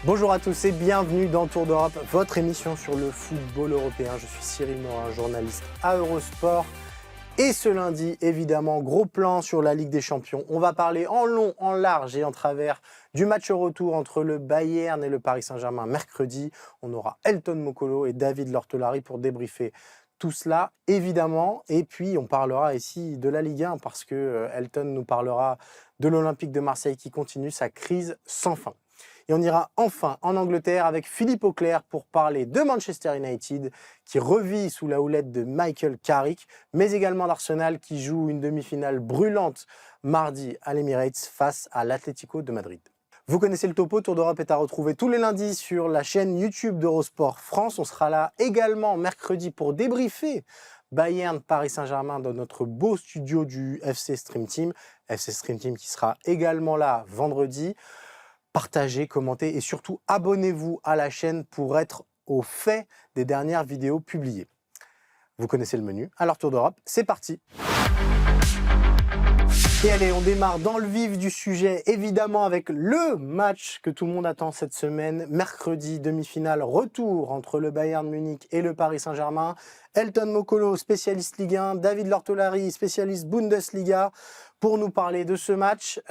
Bonjour à tous et bienvenue dans Tour d'Europe, votre émission sur le football européen. Je suis Cyril Morin, journaliste à Eurosport. Et ce lundi, évidemment, gros plan sur la Ligue des Champions. On va parler en long, en large et en travers du match retour entre le Bayern et le Paris Saint-Germain mercredi. On aura Elton Mokolo et David Lortolari pour débriefer tout cela, évidemment. Et puis, on parlera ici de la Ligue 1 parce que Elton nous parlera de l'Olympique de Marseille qui continue sa crise sans fin. Et on ira enfin en Angleterre avec Philippe Auclair pour parler de Manchester United qui revit sous la houlette de Michael Carrick, mais également d'Arsenal qui joue une demi-finale brûlante mardi à l'Emirates face à l'Atlético de Madrid. Vous connaissez le topo, Tour d'Europe est à retrouver tous les lundis sur la chaîne YouTube d'Eurosport France. On sera là également mercredi pour débriefer Bayern Paris Saint-Germain dans notre beau studio du FC Stream Team. FC Stream Team qui sera également là vendredi. Partagez, commentez et surtout abonnez-vous à la chaîne pour être au fait des dernières vidéos publiées. Vous connaissez le menu, alors Tour d'Europe, c'est parti. Et allez, on démarre dans le vif du sujet, évidemment avec le match que tout le monde attend cette semaine. Mercredi, demi-finale, retour entre le Bayern Munich et le Paris Saint-Germain. Elton Mokolo, spécialiste Ligue 1, David Lortolari, spécialiste Bundesliga, pour nous parler de ce match.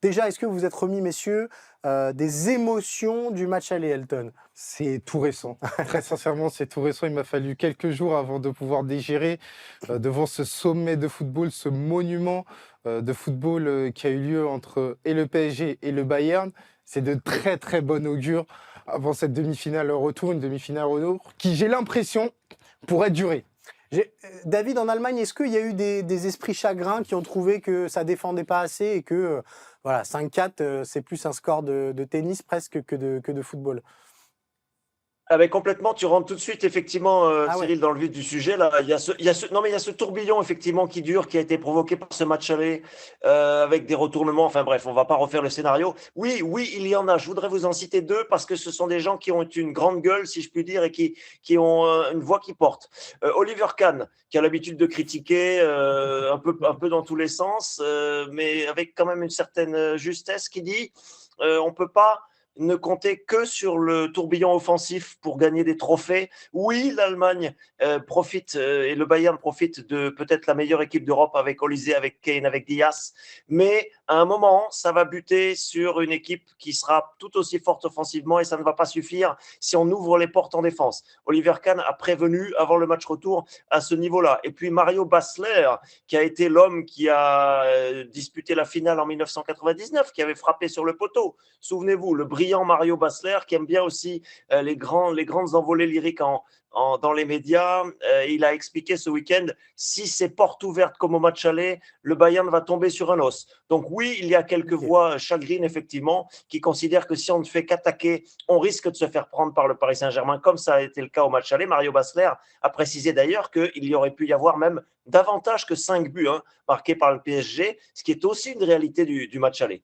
Déjà, est-ce que vous êtes remis, messieurs, des émotions du match aller, Elton? C'est tout récent. Très sincèrement, c'est tout récent. Il m'a fallu quelques jours avant de pouvoir digérer devant ce sommet de football, ce monument de football qui a eu lieu entre et le PSG et le Bayern. C'est de très très bon augure avant cette demi-finale retour, une demi-finale retour qui, j'ai l'impression, pourrait durer. David, en Allemagne, est-ce qu'il y a eu des esprits chagrins qui ont trouvé que ça défendait pas assez et que voilà, 5-4, c'est plus un score de tennis presque que de football? Ah ben complètement, tu rentres tout de suite effectivement, Cyril, Ouais. dans le vif du sujet. Là, non mais il y a ce tourbillon effectivement qui dure, qui a été provoqué par ce match aller avec des retournements. Enfin bref, on va pas refaire le scénario. Oui, oui, il y en a. Je voudrais vous en citer deux parce que ce sont des gens qui ont une grande gueule, si je puis dire, et qui ont une voix qui porte. Oliver Kahn, qui a l'habitude de critiquer un peu dans tous les sens, mais avec quand même une certaine justesse, qui dit on peut pas ne compter que sur le tourbillon offensif pour gagner des trophées. Oui, l'Allemagne profite et le Bayern profite de peut-être la meilleure équipe d'Europe avec Olysée, avec Kane, avec Diaz, mais à un moment, ça va buter sur une équipe qui sera tout aussi forte offensivement et ça ne va pas suffire si on ouvre les portes en défense. Oliver Kahn a prévenu avant le match retour à ce niveau-là. Et puis Mario Basler, qui a été l'homme qui a disputé la finale en 1999, qui avait frappé sur le poteau. Souvenez-vous, le brillant Mario Basler, qui aime bien aussi les grandes envolées lyriques dans les médias. Il a expliqué ce week-end, si c'est porte ouverte comme au match aller, le Bayern va tomber sur un os. Donc oui, il y a quelques voix chagrines, effectivement, qui considèrent que si on ne fait qu'attaquer, on risque de se faire prendre par le Paris Saint-Germain, comme ça a été le cas au match aller. Mario Basler a précisé d'ailleurs qu'il y aurait pu y avoir même davantage que 5 buts marqués par le PSG, ce qui est aussi une réalité du match aller.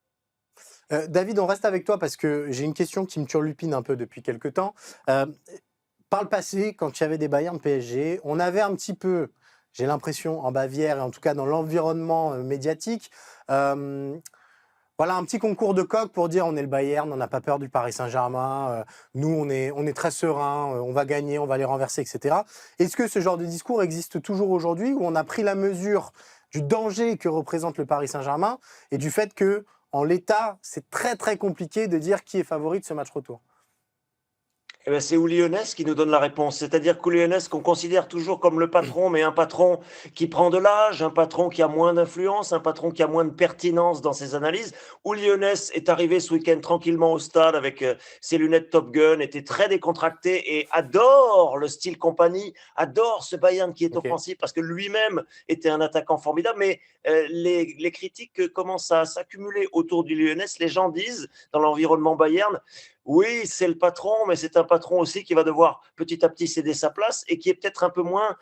David, on reste avec toi parce que j'ai une question qui me turlupine un peu depuis quelques temps. Par le passé, quand il y avait des Bayern PSG, on avait un petit peu, j'ai l'impression, en Bavière et en tout cas dans l'environnement médiatique, voilà, un petit concours de coq pour dire on est le Bayern, on n'a pas peur du Paris Saint-Germain, nous on est très serein, on va gagner, on va les renverser, etc. Est-ce que ce genre de discours existe toujours aujourd'hui où on a pris la mesure du danger que représente le Paris Saint-Germain et du fait que en l'état, c'est très très compliqué de dire qui est favori de ce match retour? Eh ben, c'est Uli Hoeneß qui nous donne la réponse. C'est-à-dire qu'Uli Hoeneß, qu'on considère toujours comme le patron, mais un patron qui prend de l'âge, un patron qui a moins d'influence, un patron qui a moins de pertinence dans ses analyses. Uli Hoeneß est arrivé ce week-end tranquillement au stade avec ses lunettes Top Gun, était très décontracté et adore le style compagnie, adore ce Bayern qui est offensif parce que lui-même était un attaquant formidable. Mais les critiques commencent à s'accumuler autour d'Uli Hoeneß. Les gens disent, dans l'environnement Bayern, oui, c'est le patron, mais c'est un patron aussi qui va devoir petit à petit céder sa place et qui est peut-être un peu moins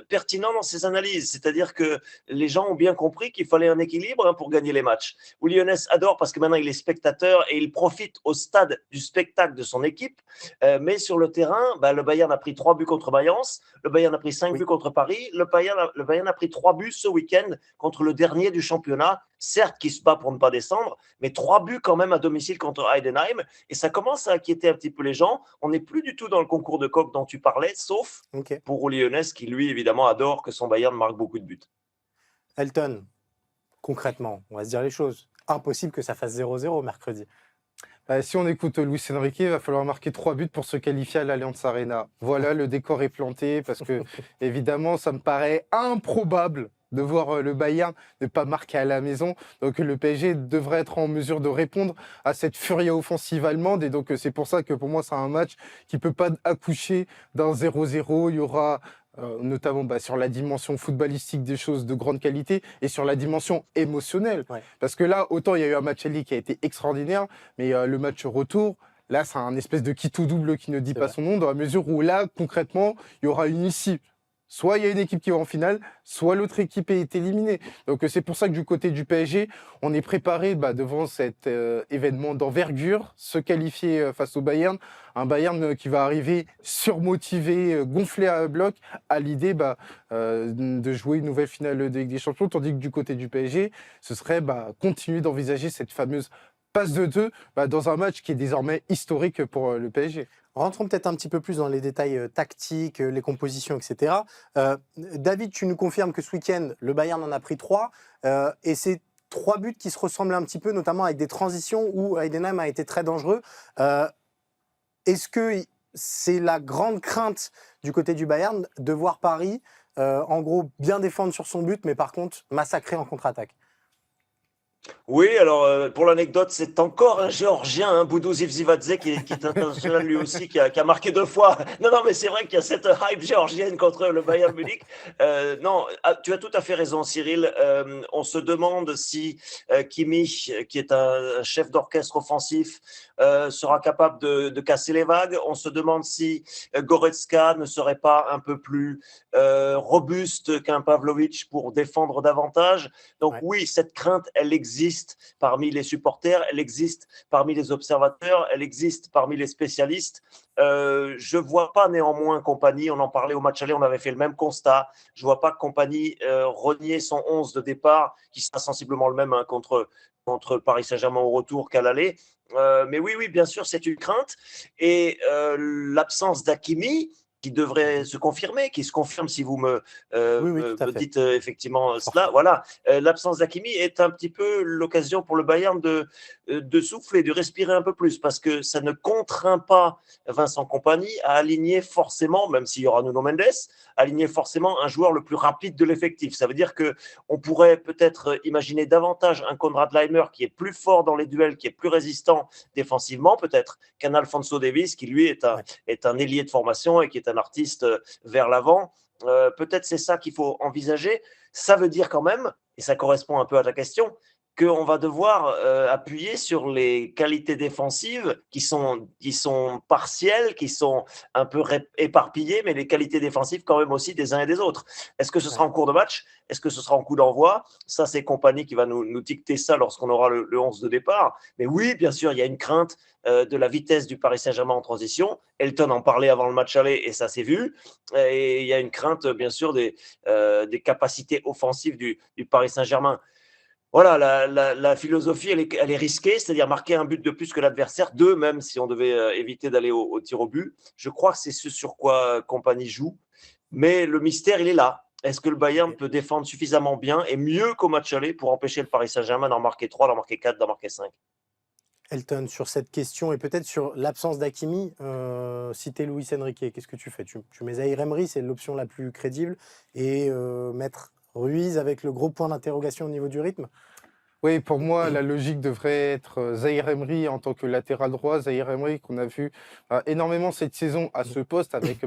pertinent dans ses analyses. C'est-à-dire que les gens ont bien compris qu'il fallait un équilibre pour gagner les matchs. Uli Hoeneß adore parce que maintenant il est spectateur et il profite au stade du spectacle de son équipe. Mais sur le terrain, le Bayern a pris 3 buts contre Mayence, le Bayern a pris 5 buts contre Paris, le Bayern a pris 3 buts ce week-end contre le dernier du championnat. certes qui se bat pour ne pas descendre, mais 3 buts quand même à domicile contre Heidenheim. Et ça commence à inquiéter un petit peu les gens. On n'est plus du tout dans le concours de coq dont tu parlais, sauf pour Uli Hoeneß qui, lui, évidemment, adore que son Bayern marque beaucoup de buts. Elton, concrètement, on va se dire les choses. Impossible que ça fasse 0-0 mercredi. Si on écoute Luis Enrique, il va falloir marquer 3 buts pour se qualifier à l'Allianz Arena. Voilà, le décor est planté parce que, évidemment, ça me paraît improbable de voir le Bayern ne pas marquer à la maison. Donc le PSG devrait être en mesure de répondre à cette furie offensive allemande. Et donc c'est pour ça que pour moi, c'est un match qui ne peut pas accoucher d'un 0-0. Il y aura notamment sur la dimension footballistique des choses de grande qualité et sur la dimension émotionnelle. Ouais. Parce que là, autant il y a eu un match aller qui a été extraordinaire, mais le match retour, là, c'est un espèce de qui tout double qui ne dit pas son nom, dans la mesure où là, concrètement, il y aura une issue. Soit il y a une équipe qui va en finale, soit l'autre équipe est éliminée. Donc c'est pour ça que du côté du PSG, on est préparé devant cet événement d'envergure, se qualifier face au Bayern. Un Bayern qui va arriver surmotivé, gonflé à bloc, à l'idée de jouer une nouvelle finale de Ligue des Champions, tandis que du côté du PSG, ce serait continuer d'envisager cette fameuse passe de 2 dans un match qui est désormais historique pour le PSG. Rentrons peut-être un petit peu plus dans les détails tactiques, les compositions, etc. David, tu nous confirmes que ce week-end, le Bayern en a pris 3. Et c'est 3 buts qui se ressemblent un petit peu, notamment avec des transitions où Heidenheim a été très dangereux. Est-ce que c'est la grande crainte du côté du Bayern de voir Paris, en gros, bien défendre sur son but, mais par contre, massacrer en contre-attaque? Oui, alors pour l'anecdote, c'est encore un Géorgien, Boudou Zivzivadze, qui est international lui aussi, qui a marqué 2 fois. Non, mais c'est vrai qu'il y a cette hype géorgienne contre le Bayern Munich. Non, tu as tout à fait raison, Cyril. On se demande si Kimmich, qui est un chef d'orchestre offensif, sera capable de casser les vagues. On se demande si Goretzka ne serait pas un peu plus robuste qu'un Pavlovic pour défendre davantage. Donc oui, cette crainte, elle existe parmi les supporters, elle existe parmi les observateurs, elle existe parmi les spécialistes. Je ne vois pas néanmoins Kompany, on en parlait au match aller, on avait fait le même constat, je ne vois pas Kompany renier son 11 de départ, qui sera sensiblement le même contre Paris Saint-Germain au retour qu'à l'aller. Mais oui, bien sûr, c'est une crainte. Et l'absence d'Hakimi, qui devrait se confirmer, qui se confirme si vous me dites effectivement cela. Voilà, l'absence d'Hakimi est un petit peu l'occasion pour le Bayern de souffler, de respirer un peu plus, parce que ça ne contraint pas Vincent Kompany à aligner forcément, même s'il y aura Nuno Mendes, aligner forcément un joueur le plus rapide de l'effectif. Ça veut dire qu'on pourrait peut-être imaginer davantage un Konrad Laimer qui est plus fort dans les duels, qui est plus résistant défensivement peut-être, qu'un Alphonso Davies qui lui est un ailier de formation et qui est un artiste vers l'avant. Peut-être c'est ça qu'il faut envisager. Ça veut dire quand même, et ça correspond un peu à ta question, qu'on va devoir appuyer sur les qualités défensives qui sont partielles, qui sont un peu éparpillées, mais les qualités défensives quand même aussi des uns et des autres. Est-ce que ce sera en cours de match? Est-ce que ce sera en coup d'envoi? Ça, c'est Kompany qui va nous dicter ça lorsqu'on aura le 11 de départ. Mais oui, bien sûr, il y a une crainte de la vitesse du Paris Saint-Germain en transition. Elton en parlait avant le match aller et ça s'est vu. Et il y a une crainte, bien sûr, des capacités offensives du Paris Saint-Germain. Voilà, la philosophie, elle est risquée, c'est-à-dire marquer un but de plus que l'adversaire, 2 même si on devait éviter d'aller au tir au but. Je crois que c'est ce sur quoi Kompany joue. Mais le mystère, il est là. Est-ce que le Bayern peut défendre suffisamment bien et mieux qu'au match aller pour empêcher le Paris Saint-Germain d'en marquer 3, d'en marquer 4, d'en marquer 5? Elton, sur cette question et peut-être sur l'absence d'Hakimi, citer Luis Enrique, qu'est-ce que tu fais? Tu mets Zaïre Emery, c'est l'option la plus crédible, et mettre Ruiz avec le gros point d'interrogation au niveau du rythme? Oui, pour moi, la logique devrait être Zaïre Emery en tant que latéral droit. Zaïre Emery qu'on a vu énormément cette saison à ce poste avec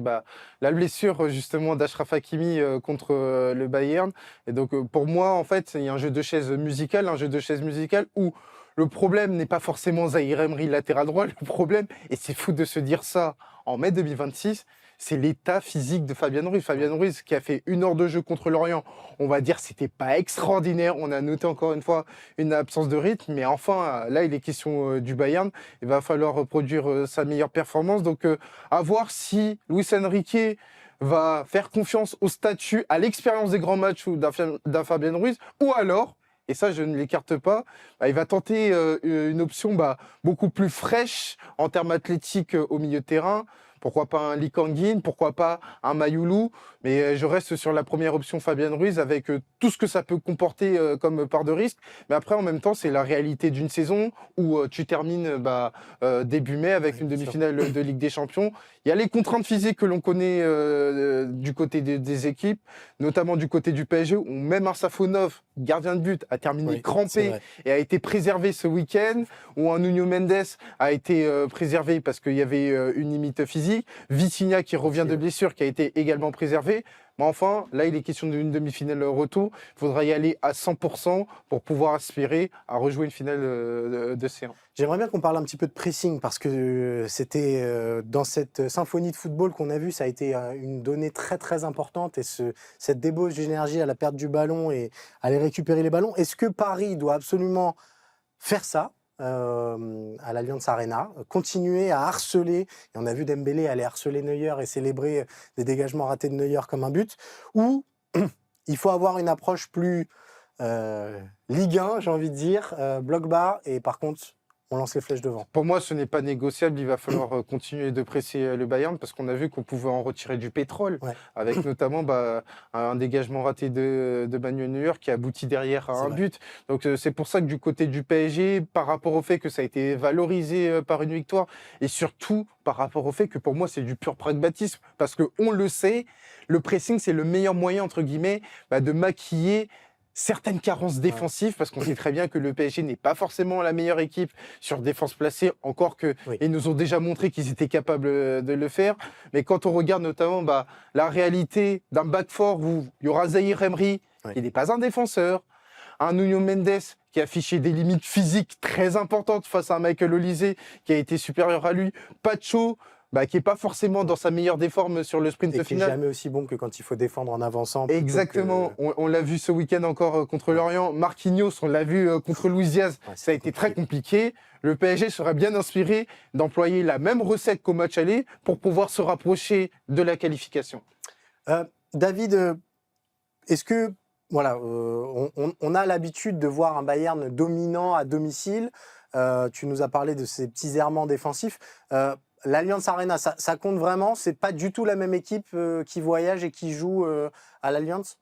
la blessure justement d'Achraf Hakimi contre le Bayern. Et donc pour moi, en fait, il y a un jeu de chaises musicales où le problème n'est pas forcément Zaïre Emery latéral droit. Le problème, et c'est fou de se dire ça en mai 2026, c'est l'état physique de Fabian Ruiz. Fabian Ruiz qui a fait 1 heure de jeu contre Lorient, on va dire c'était pas extraordinaire. On a noté encore une fois une absence de rythme, mais enfin là il est question du Bayern. Il va falloir reproduire sa meilleure performance. Donc à voir si Luis Enrique va faire confiance au statut, à l'expérience des grands matchs d'un Fabian Ruiz, ou alors et ça je ne l'écarte pas, il va tenter une option beaucoup plus fraîche en termes athlétiques au milieu de terrain. Pourquoi pas un Lee Kang-in, pourquoi pas un Mayulu, mais je reste sur la première option Fabien Ruiz avec tout ce que ça peut comporter comme part de risque. Mais après, en même temps, c'est la réalité d'une saison où tu termines début mai avec une demi-finale de Ligue des Champions. Il y a les contraintes physiques que l'on connaît du côté des équipes, notamment du côté du PSG, où même un Safonov, gardien de but, a terminé crampé et a été préservé ce week-end, où un Nuno Mendes a été préservé parce qu'il y avait une limite physique. Vitinha qui revient de blessure, qui a été également préservé. Mais enfin, là, il est question d'une demi-finale retour. Il faudra y aller à 100% pour pouvoir aspirer à rejouer une finale de C1. J'aimerais bien qu'on parle un petit peu de pressing parce que c'était dans cette symphonie de football qu'on a vue, ça a été une donnée très très importante et cette débauche d'énergie à la perte du ballon et aller récupérer les ballons. Est-ce que Paris doit absolument faire ça à l'Allianz Arena, continuer à harceler, et on a vu Dembélé aller harceler Neuer et célébrer des dégagements ratés de Neuer comme un but, ou il faut avoir une approche plus Ligue 1, j'ai envie de dire, bloc bas, et par contre on lance les flèches devant. Pour moi, ce n'est pas négociable. Il va falloir continuer de presser le Bayern parce qu'on a vu qu'on pouvait en retirer du pétrole, avec notamment un dégagement raté de Manuel Neuer qui aboutit derrière à un but. Donc c'est pour ça que du côté du PSG, par rapport au fait que ça a été valorisé par une victoire, et surtout par rapport au fait que pour moi c'est du pur pragmatisme, parce qu'on le sait, le pressing c'est le meilleur moyen entre guillemets de maquiller certaines carences défensives, parce qu'on sait très bien que le PSG n'est pas forcément la meilleure équipe sur défense placée, encore que ils nous ont déjà montré qu'ils étaient capables de le faire. Mais quand on regarde notamment la réalité d'un back four où il y aura Zahir Emery, qui n'est pas un défenseur, un Nuno Mendes qui a affiché des limites physiques très importantes face à un Michael Olise qui a été supérieur à lui, Pacho, qui n'est pas forcément dans sa meilleure des formes sur le sprint final. Qui n'est jamais aussi bon que quand il faut défendre en avançant. Exactement. On l'a vu ce week-end encore contre Lorient. Marquinhos, on l'a vu contre Luis Diaz. Ça a été très compliqué. Le PSG serait bien inspiré d'employer la même recette qu'au match aller pour pouvoir se rapprocher de la qualification. David, est-ce que on a l'habitude de voir un Bayern dominant à domicile. Tu nous as parlé de ces petits errements défensifs. L'Allianz Arena, ça compte vraiment? C'est pas du tout la même équipe qui voyage et qui joue à l'Allianz?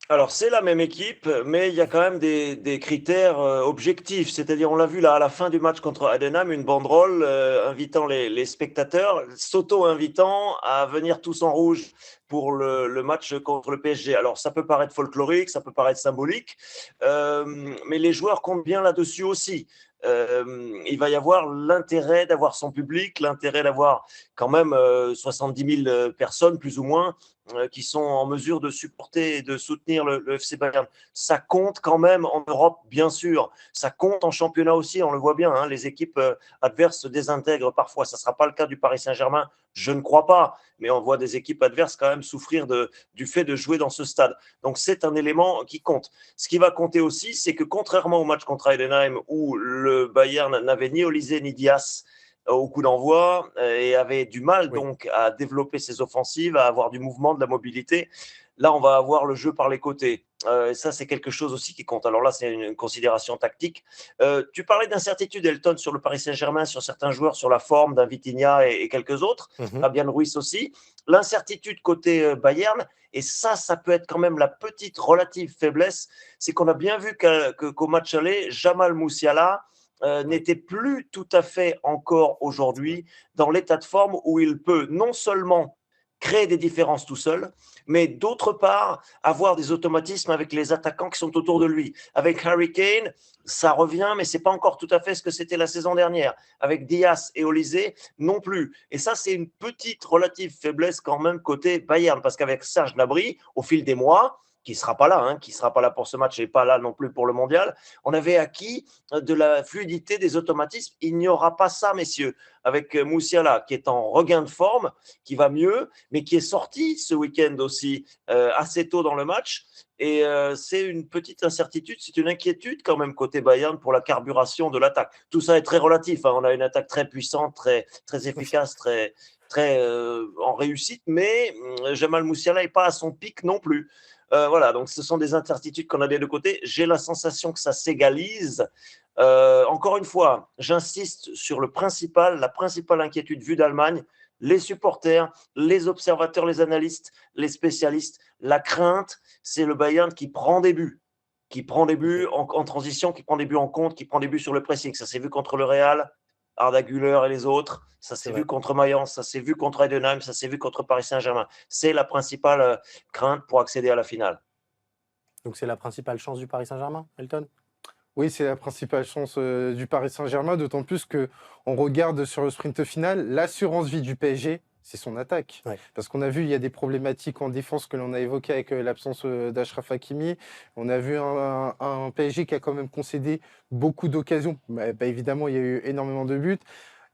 Alors, c'est la même équipe, mais il y a quand même des critères objectifs. C'est-à-dire, on l'a vu là à la fin du match contre Heidenheim, une banderole invitant les spectateurs, s'auto-invitant à venir tous en rouge pour le match contre le PSG. Alors, ça peut paraître folklorique, ça peut paraître symbolique, mais les joueurs comptent bien là-dessus aussi. Il va y avoir l'intérêt d'avoir son public, l'intérêt d'avoir quand même 70 000 personnes, plus ou moins, qui sont en mesure de supporter et de soutenir le FC Bayern. Ça compte quand même en Europe, bien sûr. Ça compte en championnat aussi, on le voit bien. Les équipes adverses se désintègrent parfois. Ça ne sera pas le cas du Paris Saint-Germain, je ne crois pas. Mais on voit des équipes adverses quand même souffrir du fait de jouer dans ce stade. Donc c'est un élément qui compte. Ce qui va compter aussi, c'est que contrairement au match contre Heidenheim, où le Bayern n'avait ni Olise ni Dias au coup d'envoi et avait du mal donc à développer ses offensives, à avoir du mouvement, de la mobilité. Là, on va avoir le jeu par les côtés. Et ça, c'est quelque chose aussi qui compte. Alors là, c'est une considération tactique. Tu parlais d'incertitude, Elton, sur le Paris Saint-Germain, sur certains joueurs, sur la forme d'un Vitinha et quelques autres. Fabian Ruiz aussi. L'incertitude côté Bayern, et ça peut être quand même la petite relative faiblesse, c'est qu'on a bien vu qu'au match aller, Jamal Musiala n'était plus tout à fait encore aujourd'hui dans l'état de forme où il peut non seulement créer des différences tout seul, mais d'autre part, avoir des automatismes avec les attaquants qui sont autour de lui. Avec Harry Kane, ça revient, mais ce n'est pas encore tout à fait ce que c'était la saison dernière. Avec Dias et Olise, non plus. Et ça, c'est une petite relative faiblesse quand même côté Bayern, parce qu'avec Serge Gnabry, au fil des mois, qui ne sera pas là, qui ne sera pas là pour ce match et pas là non plus pour le mondial, on avait acquis de la fluidité des automatismes. Il n'y aura pas ça, messieurs, avec Musiala, qui est en regain de forme, qui va mieux, mais qui est sorti ce week-end aussi assez tôt dans le match. Et c'est une petite incertitude, c'est une inquiétude quand même côté Bayern pour la carburation de l'attaque. Tout ça est très relatif. On a une attaque très puissante, très, très efficace, très en réussite, mais Jamal Musiala n'est pas à son pic non plus. Voilà, donc ce sont des incertitudes qu'on a des deux côtés. J'ai la sensation que ça s'égalise. Encore une fois, j'insiste sur la principale inquiétude vue d'Allemagne, les supporters, les observateurs, les analystes, les spécialistes. La crainte, c'est le Bayern qui prend des buts en transition, qui prend des buts en contre, qui prend des buts sur le pressing. Ça s'est vu contre le Real, Arda Güler et les autres. Ça s'est vu contre Mayence, ça s'est vu contre Heidenheim, ça s'est vu contre Paris Saint-Germain. C'est la principale crainte pour accéder à la finale. Donc c'est la principale chance du Paris Saint-Germain, Elton? Oui, c'est la principale chance du Paris Saint-Germain, d'autant plus qu'on regarde sur le sprint final, l'assurance vie du PSG, c'est son attaque. Ouais. Parce qu'on a vu, il y a des problématiques en défense que l'on a évoquées avec l'absence d'Achraf Hakimi. On a vu un PSG qui a quand même concédé beaucoup d'occasions. Évidemment, il y a eu énormément de buts.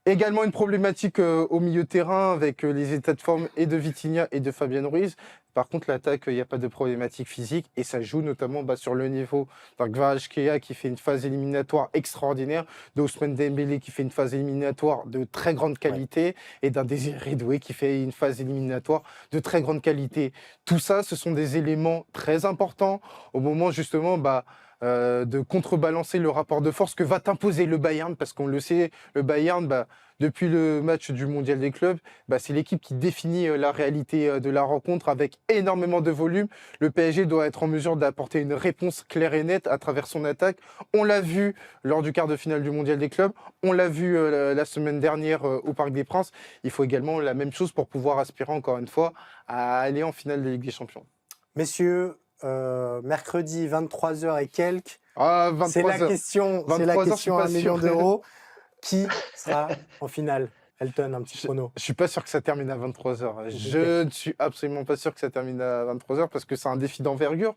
Également une problématique au milieu de terrain avec les états de forme et de Vitinha et de Fabien Ruiz. Par contre, l'attaque, il n'y a pas de problématique physique et ça joue notamment sur le niveau d'un Kvaratskhelia qui fait une phase éliminatoire extraordinaire, d'Ousmane Dembélé qui fait une phase éliminatoire de très grande qualité et d'un Désiré Doué qui fait une phase éliminatoire de très grande qualité. Tout ça, ce sont des éléments très importants au moment justement de contrebalancer le rapport de force que va t'imposer le Bayern, parce qu'on le sait, le Bayern, depuis le match du Mondial des clubs, c'est l'équipe qui définit la réalité de la rencontre avec énormément de volume. Le PSG doit être en mesure d'apporter une réponse claire et nette à travers son attaque. On l'a vu lors du quart de finale du Mondial des clubs, on l'a vu la semaine dernière au Parc des Princes. Il faut également la même chose pour pouvoir aspirer encore une fois à aller en finale de Ligue des Champions. Messieurs, mercredi 23h et quelques. C'est 23 la question, c'est la question à 1 million d'euros. Qui sera en finale? Elton, un petit chrono. Je suis pas sûr que ça termine à 23h. Je ne suis absolument pas sûr que ça termine à 23h parce que c'est un défi d'envergure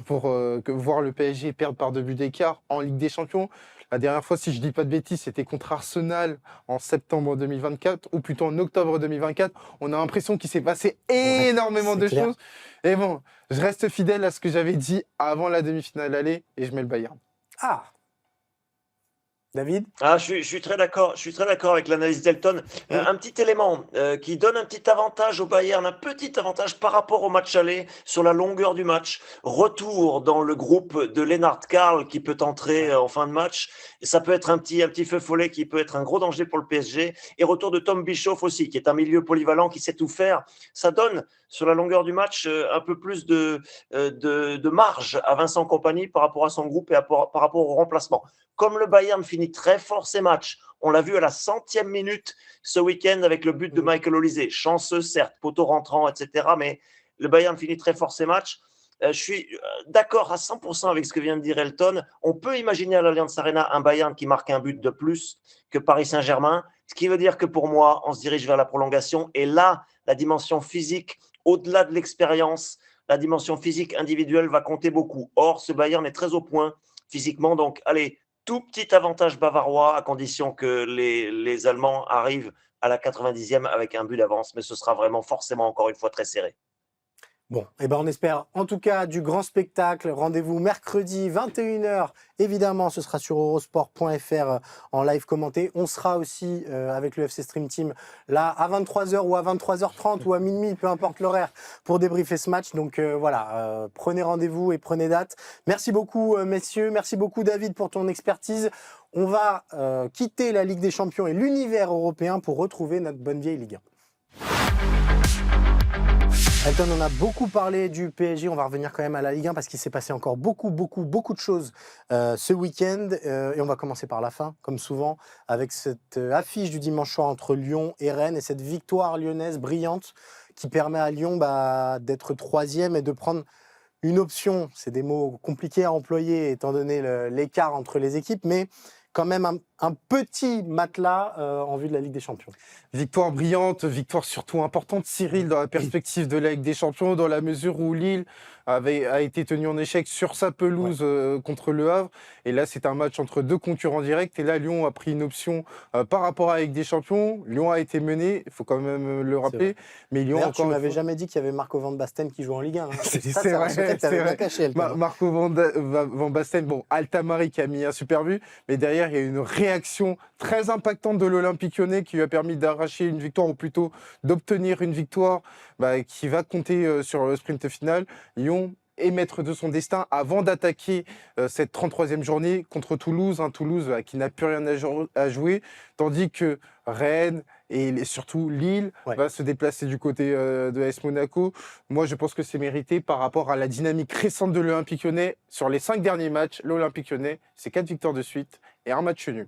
pour voir le PSG perdre par 2 buts d'écart en Ligue des Champions. La dernière fois, si je ne dis pas de bêtises, c'était contre Arsenal en septembre 2024 ou plutôt en octobre 2024. On a l'impression qu'il s'est passé énormément de choses. Et bon, je reste fidèle à ce que j'avais dit avant la demi-finale aller et je mets le Bayern. Ah, David? Je suis très d'accord avec l'analyse d'Elton. Un petit élément qui donne un petit avantage au Bayern, un petit avantage par rapport au match aller sur la longueur du match. Retour dans le groupe de Lennart Karl qui peut entrer en fin de match. Et ça peut être un petit feu follet qui peut être un gros danger pour le PSG. Et retour de Tom Bischoff aussi, qui est un milieu polyvalent qui sait tout faire. Ça donne sur la longueur du match un peu plus de marge à Vincent Kompany par rapport à son groupe et par rapport au remplacement. Comme le Bayern finit très fort ses matchs, on l'a vu à la 100e minute ce week-end avec le but de Michael Olise. Chanceux, certes, poteau rentrant, etc. Mais le Bayern finit très fort ses matchs. Je suis d'accord à 100% avec ce que vient de dire Elton. On peut imaginer à l'Allianz Arena un Bayern qui marque un but de plus que Paris Saint-Germain. Ce qui veut dire que pour moi, on se dirige vers la prolongation. Et là, la dimension physique, au-delà de l'expérience, la dimension physique individuelle va compter beaucoup. Or, ce Bayern est très au point physiquement. Donc, allez, tout petit avantage bavarois à condition que les Allemands arrivent à la 90e avec un but d'avance, mais ce sera vraiment forcément encore une fois très serré. Bon, on espère en tout cas du grand spectacle. Rendez-vous mercredi 21h. Évidemment, ce sera sur eurosport.fr en live commenté. On sera aussi avec le FC Stream Team là à 23h ou à 23h30 ou à minuit, peu importe l'horaire, pour débriefer ce match. Donc voilà, prenez rendez-vous et prenez date. Merci beaucoup messieurs, merci beaucoup David pour ton expertise. On va quitter la Ligue des Champions et l'univers européen pour retrouver notre bonne vieille Ligue 1. Elton, on a beaucoup parlé du PSG, on va revenir quand même à la Ligue 1 parce qu'il s'est passé encore beaucoup de choses ce week-end et on va commencer par la fin, comme souvent, avec cette affiche du dimanche soir entre Lyon et Rennes et cette victoire lyonnaise brillante qui permet à Lyon d'être 3e et de prendre une option. C'est des mots compliqués à employer étant donné l'écart entre les équipes, mais quand même un petit matelas en vue de la Ligue des Champions. Victoire brillante, victoire surtout importante, Cyril, dans la perspective de la Ligue des Champions, dans la mesure où Lille a été tenu en échec sur sa pelouse contre Le Havre. Et là, c'est un match entre 2 concurrents directs. Et là, Lyon a pris une option par rapport à la Ligue des Champions. Lyon a été mené, il faut quand même le rappeler. Mais Lyon, tu m'avais jamais dit qu'il y avait Marco Van Basten qui joue en Ligue 1. Hein. C'est vrai. Caché, Marco Van Basten, Altamari qui a mis un super but. Mais derrière, il y a une réelle réaction très impactante de l'Olympique Lyonnais qui lui a permis d'arracher une victoire, ou plutôt d'obtenir une victoire qui va compter sur le sprint final. Lyon est maître de son destin avant d'attaquer cette 33e journée contre Toulouse, Toulouse qui n'a plus rien à jouer, tandis que Rennes et surtout Lille va se déplacer du côté de AS Monaco. Moi, je pense que c'est mérité par rapport à la dynamique récente de l'Olympique Lyonnais. Sur les 5 derniers matchs, l'Olympique Lyonnais, c'est 4 victoires de suite et un match nul.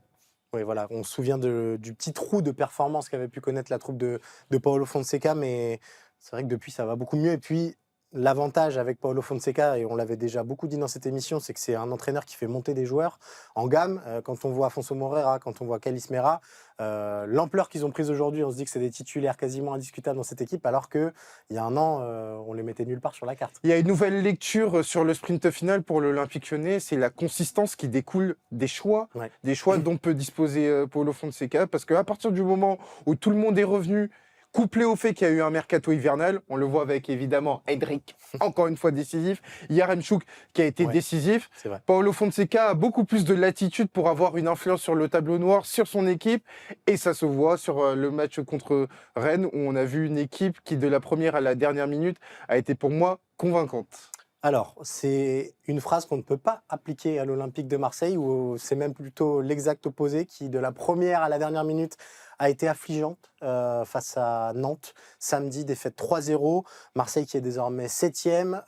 Oui, voilà, on se souvient du petit trou de performance qu'avait pu connaître la troupe de Paulo Fonseca, mais c'est vrai que depuis, ça va beaucoup mieux. Et puis, l'avantage avec Paulo Fonseca, et on l'avait déjà beaucoup dit dans cette émission, c'est que c'est un entraîneur qui fait monter des joueurs en gamme. Quand on voit Afonso Moreira, quand on voit Calis Mera, l'ampleur qu'ils ont prise aujourd'hui, on se dit que c'est des titulaires quasiment indiscutables dans cette équipe, alors qu'il y a un an, on les mettait nulle part sur la carte. Il y a une nouvelle lecture sur le sprint final pour l'Olympique Lyonnais, c'est la consistance qui découle des choix dont peut disposer Paulo Fonseca, parce qu'à partir du moment où tout le monde est revenu, couplé au fait qu'il y a eu un mercato hivernal, on le voit avec évidemment Hendrick, encore une fois décisif, Yaremchuk qui a été décisif. Paulo Fonseca a beaucoup plus de latitude pour avoir une influence sur le tableau noir, sur son équipe, et ça se voit sur le match contre Rennes, où on a vu une équipe qui de la première à la dernière minute a été pour moi convaincante. Alors, c'est une phrase qu'on ne peut pas appliquer à l'Olympique de Marseille, ou c'est même plutôt l'exact opposé, qui de la première à la dernière minute a été affligeante face à Nantes. Samedi, défaite 3-0. Marseille qui est désormais 7e.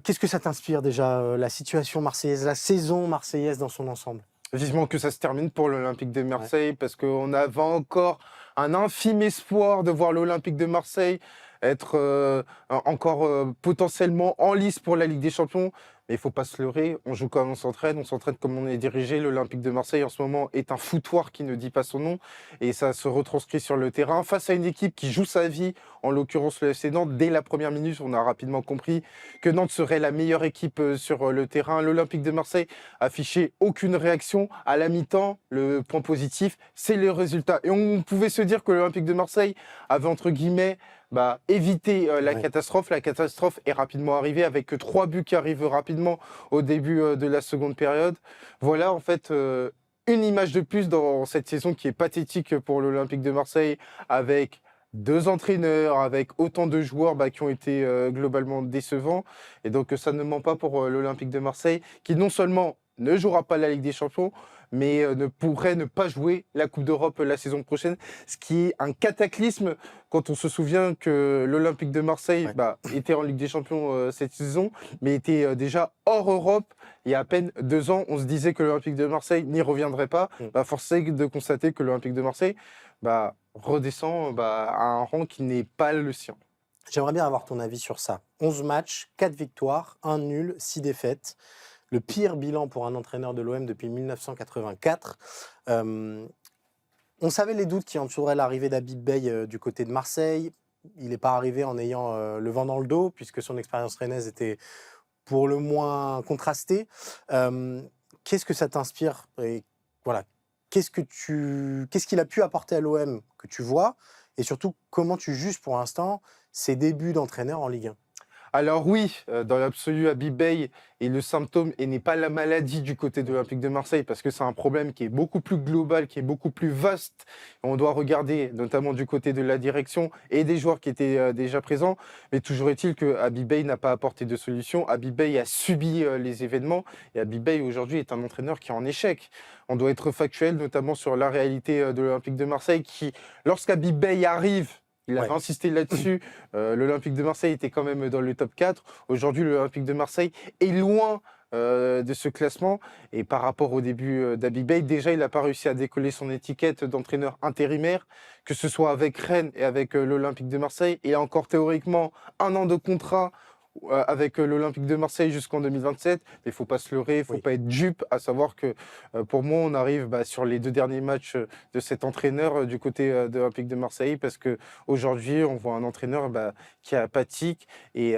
Qu'est-ce que ça t'inspire déjà, la situation marseillaise, la saison marseillaise dans son ensemble ? Vivement que ça se termine pour l'Olympique de Marseille, parce qu'on avait encore un infime espoir de voir l'Olympique de Marseille être encore potentiellement en lice pour la Ligue des Champions. Mais il ne faut pas se leurrer, on joue comme on s'entraîne comme on est dirigé. L'Olympique de Marseille en ce moment est un foutoir qui ne dit pas son nom, et ça se retranscrit sur le terrain face à une équipe qui joue sa vie, en l'occurrence le FC Nantes. Dès la première minute, on a rapidement compris que Nantes serait la meilleure équipe sur le terrain. L'Olympique de Marseille affichait aucune réaction à la mi-temps. Le point positif, c'est le résultat. Et on pouvait se dire que l'Olympique de Marseille avait entre guillemets éviter la catastrophe. La catastrophe est rapidement arrivée avec 3 buts qui arrivent rapidement au début de la seconde période. Voilà en fait une image de plus dans cette saison qui est pathétique pour l'Olympique de Marseille, avec 2 entraîneurs, avec autant de joueurs qui ont été globalement décevants. Et donc ça ne ment pas pour l'Olympique de Marseille, qui non seulement ne jouera pas la Ligue des Champions, mais ne pourrait ne pas jouer la Coupe d'Europe la saison prochaine, ce qui est un cataclysme quand on se souvient que l'Olympique de Marseille était en Ligue des Champions cette saison, mais était déjà hors Europe. Il y a à peine 2 ans, on se disait que l'Olympique de Marseille n'y reviendrait pas. Force est de constater que l'Olympique de Marseille redescend à un rang qui n'est pas le sien. J'aimerais bien avoir ton avis sur ça. 11 matchs, 4 victoires, 1 nul, 6 défaites. Le pire bilan pour un entraîneur de l'OM depuis 1984. On savait les doutes qui entouraient l'arrivée d'Habib Beye du côté de Marseille. Il n'est pas arrivé en ayant le vent dans le dos, puisque son expérience rennaise était pour le moins contrastée. Qu'est-ce que ça t'inspire ? Et voilà, qu'est-ce qu'il a pu apporter à l'OM que tu vois ? Et surtout, comment tu juges pour l'instant ses débuts d'entraîneur en Ligue 1 ? Alors oui, dans l'absolu, Habib Beye est le symptôme et n'est pas la maladie du côté de l'Olympique de Marseille, parce que c'est un problème qui est beaucoup plus global, qui est beaucoup plus vaste. On doit regarder notamment du côté de la direction et des joueurs qui étaient déjà présents. Mais toujours est-il que Habib Beye n'a pas apporté de solution. Habib Beye a subi les événements, et Habib Beye aujourd'hui est un entraîneur qui est en échec. On doit être factuel, notamment sur la réalité de l'Olympique de Marseille, qui, lorsqu'Habib Beye arrive, il avait insisté là-dessus. L'Olympique de Marseille était quand même dans le top 4. Aujourd'hui, l'Olympique de Marseille est loin de ce classement. Et par rapport au début d'Habib Beye, déjà, il n'a pas réussi à décoller son étiquette d'entraîneur intérimaire, que ce soit avec Rennes et avec l'Olympique de Marseille. Il a encore théoriquement 1 an de contrat avec l'Olympique de Marseille jusqu'en 2027, mais il ne faut pas se leurrer, il ne faut pas être dupe, à savoir que pour moi, on arrive sur les 2 derniers matchs de cet entraîneur du côté de l'Olympique de Marseille, parce qu'aujourd'hui, on voit un entraîneur qui est apathique et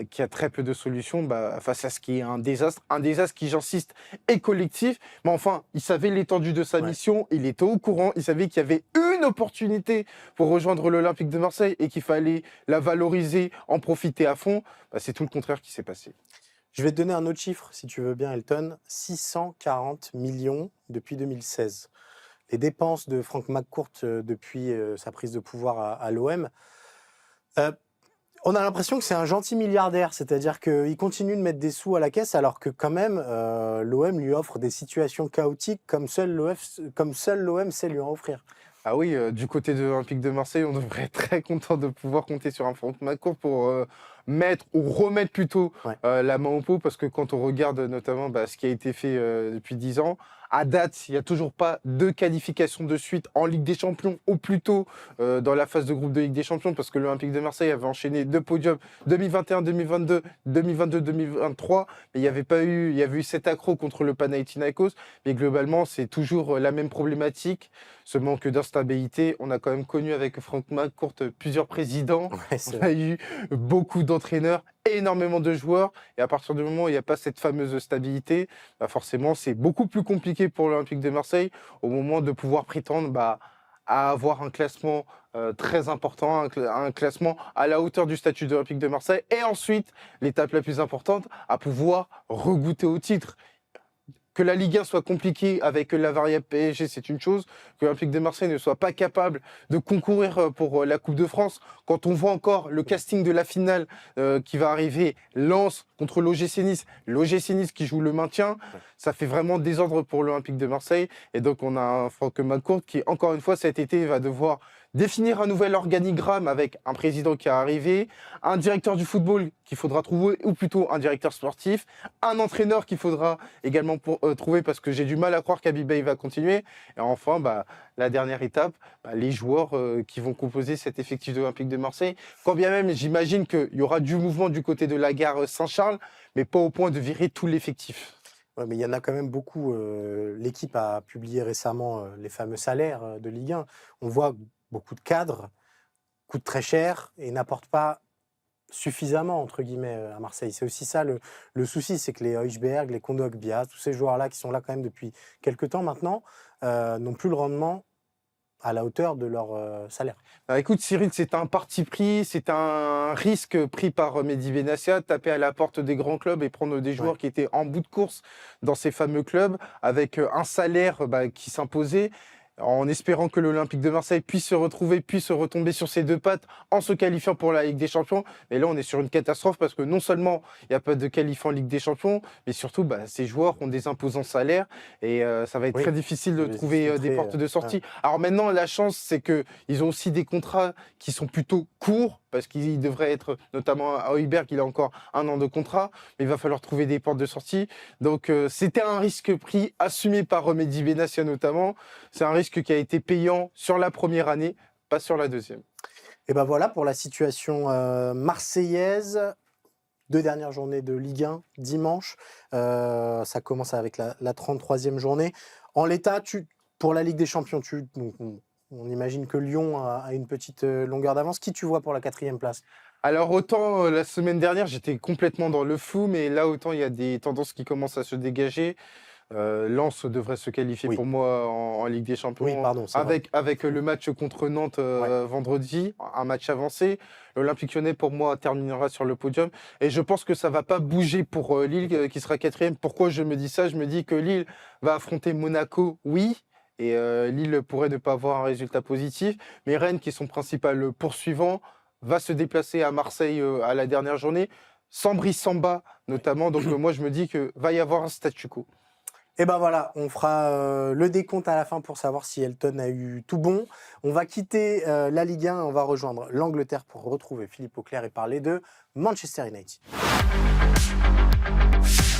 qui a très peu de solutions face à ce qui est un désastre qui, j'insiste, est collectif, mais enfin, il savait l'étendue de sa mission, il était au courant, il savait qu'il y avait une opportunité pour rejoindre l'Olympique de Marseille et qu'il fallait la valoriser, en profiter à fond. C'est tout le contraire qui s'est passé. Je vais te donner un autre chiffre, si tu veux bien, Elton. 640 millions depuis 2016. Les dépenses de Frank McCourt depuis sa prise de pouvoir à l'OM, on a l'impression que c'est un gentil milliardaire, c'est-à-dire qu'il continue de mettre des sous à la caisse alors que quand même l'OM lui offre des situations chaotiques comme seul l'OM sait lui en offrir. Ah oui, du côté de l'Olympique de Marseille, on devrait être très content de pouvoir compter sur un Franck McCourt pour mettre ou remettre plutôt la main au pot, parce que quand on regarde notamment ce qui a été fait depuis 10 ans, à date, il n'y a toujours pas de qualification de suite en Ligue des Champions, ou plutôt dans la phase de groupe de Ligue des Champions, parce que l'Olympique de Marseille avait enchaîné 2 podiums 2021-2022, 2022-2023, mais il y avait eu cet accro contre le Panathinaikos, mais globalement, c'est toujours la même problématique, ce manque d'instabilité. On a quand même connu avec Franck McCourt plusieurs présidents, on a eu beaucoup d'entraîneurs, énormément de joueurs, et à partir du moment où il n'y a pas cette fameuse stabilité, forcément c'est beaucoup plus compliqué pour l'Olympique de Marseille au moment de pouvoir prétendre à avoir un classement très important, un classement à la hauteur du statut de l'Olympique de Marseille, et ensuite l'étape la plus importante, à pouvoir regoûter au titre. Que la Ligue 1 soit compliquée avec la variable PSG, c'est une chose. Que l'Olympique de Marseille ne soit pas capable de concourir pour la Coupe de France. Quand on voit encore le casting de la finale qui va arriver, Lens contre l'OGC Nice, l'OGC Nice qui joue le maintien, ça fait vraiment désordre pour l'Olympique de Marseille. Et donc on a un Franck McCourt qui, encore une fois, cet été va devoir définir un nouvel organigramme avec un président qui est arrivé, un directeur du football qu'il faudra trouver, ou plutôt un directeur sportif, un entraîneur qu'il faudra également trouver, parce que j'ai du mal à croire qu'Habib va continuer. Et enfin, la dernière étape, les joueurs qui vont composer cet effectif de l'Olympique de Marseille. Quand bien même, j'imagine qu'il y aura du mouvement du côté de la gare Saint-Charles, mais pas au point de virer tout l'effectif. Ouais, mais il y en a quand même beaucoup. L'équipe a publié récemment les fameux salaires de Ligue 1. On voit beaucoup de cadres coûtent très cher et n'apportent pas suffisamment, entre guillemets, à Marseille. C'est aussi ça le souci, c'est que les Højbjerg, les Kondogbia, tous ces joueurs-là qui sont là quand même depuis quelques temps maintenant, n'ont plus le rendement à la hauteur de leur salaire. Écoute Cyril, c'est un parti pris, c'est un risque pris par Mehdi Benassia, taper à la porte des grands clubs et prendre des joueurs qui étaient en bout de course dans ces fameux clubs, avec un salaire qui s'imposait, en espérant que l'Olympique de Marseille puisse se retrouver, puisse retomber sur ses deux pattes en se qualifiant pour la Ligue des Champions. Mais là, on est sur une catastrophe parce que non seulement il n'y a pas de qualifiant en Ligue des Champions, mais surtout, ces joueurs ont des imposants salaires et ça va être très difficile de trouver des portes de sortie. Alors maintenant, la chance, c'est qu'ils ont aussi des contrats qui sont plutôt courts, parce qu'il devrait être, notamment à Højbjerg, il a encore 1 an de contrat, mais il va falloir trouver des portes de sortie. Donc c'était un risque pris, assumé par Mehdi Benassia notamment. C'est un risque qui a été payant sur la première année, pas sur la deuxième. Et voilà pour la situation marseillaise. 2 dernières journées de Ligue 1, dimanche. Ça commence avec la 33e journée. En l'état, pour la Ligue des Champions, on imagine que Lyon a une petite longueur d'avance. Qui tu vois pour la 4e place ? Alors autant la semaine dernière, j'étais complètement dans le flou, mais là, autant il y a des tendances qui commencent à se dégager. Lens devrait se qualifier pour moi en Ligue des Champions, avec le match contre Nantes vendredi, un match avancé. L'Olympique Lyonnais pour moi terminera sur le podium et je pense que ça va pas bouger pour Lille qui sera 4e. Pourquoi je me dis ça ? Je me dis que Lille va affronter Monaco, oui, et Lille pourrait ne pas avoir un résultat positif, mais Rennes, qui est son principal poursuivant, va se déplacer à Marseille à la dernière journée, sans Brice Samba notamment, donc moi je me dis qu'il va y avoir un statu quo. Et voilà, on fera le décompte à la fin pour savoir si Elton a eu tout bon. On va quitter la Ligue 1, on va rejoindre l'Angleterre pour retrouver Philippe Auclair et parler de Manchester United.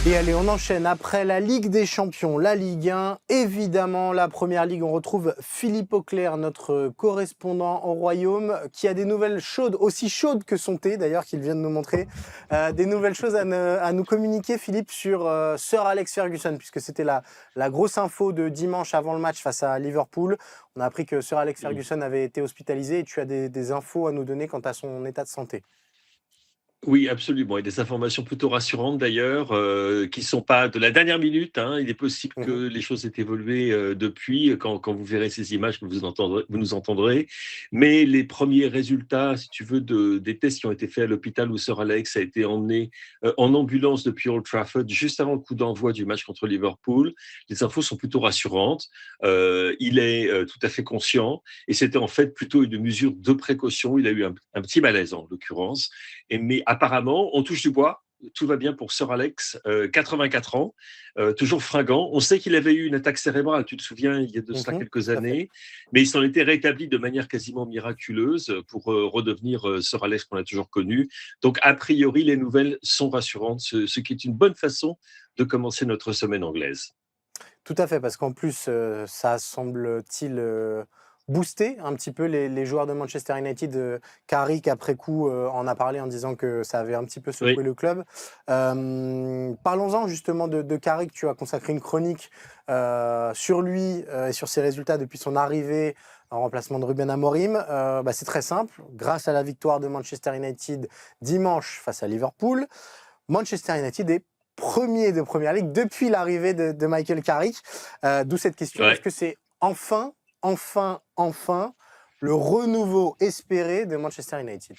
Et allez, on enchaîne après la Ligue des Champions, la Ligue 1. Évidemment, la Première Ligue, on retrouve Philippe Auclair, notre correspondant au Royaume, qui a des nouvelles chaudes, aussi chaudes que son thé d'ailleurs, qu'il vient de nous montrer. Des nouvelles choses à nous communiquer, Philippe, sur Sir Alex Ferguson, puisque c'était la grosse info de dimanche avant le match face à Liverpool. On a appris que Sir Alex Ferguson avait été hospitalisé et tu as des infos à nous donner quant à son état de santé. Oui, absolument. Et des informations plutôt rassurantes d'ailleurs, qui ne sont pas de la dernière minute, hein. Il est possible que Mhm. les choses aient évolué depuis, quand vous verrez ces images, que vous nous entendrez. Mais les premiers résultats, si tu veux, des tests qui ont été faits à l'hôpital où Sir Alex a été emmené en ambulance depuis Old Trafford juste avant le coup d'envoi du match contre Liverpool, les infos sont plutôt rassurantes. Il est tout à fait conscient et c'était en fait plutôt une mesure de précaution. Il a eu un petit malaise en l'occurrence. Mais apparemment, on touche du bois. Tout va bien pour Sir Alex, 84 ans, toujours fringant. On sait qu'il avait eu une attaque cérébrale, tu te souviens, il y a de cela Mhm, quelques tout à fait. années, mais il s'en était rétabli de manière quasiment miraculeuse pour redevenir Sir Alex qu'on a toujours connu. Donc, a priori, les nouvelles sont rassurantes, ce qui est une bonne façon de commencer notre semaine anglaise. Tout à fait, parce qu'en plus, ça semble-t-il booster un petit peu les joueurs de Manchester United. Carrick, après coup, en a parlé en disant que ça avait un petit peu secoué Oui, le club. Parlons-en justement de Carrick. Tu as consacré une chronique sur lui et sur ses résultats depuis son arrivée en remplacement de Ruben Amorim. C'est très simple. Grâce à la victoire de Manchester United dimanche face à Liverpool, Manchester United est premier de Première Ligue depuis l'arrivée de Michael Carrick. D'où cette question, est-ce ouais. que c'est enfin le renouveau espéré de Manchester United?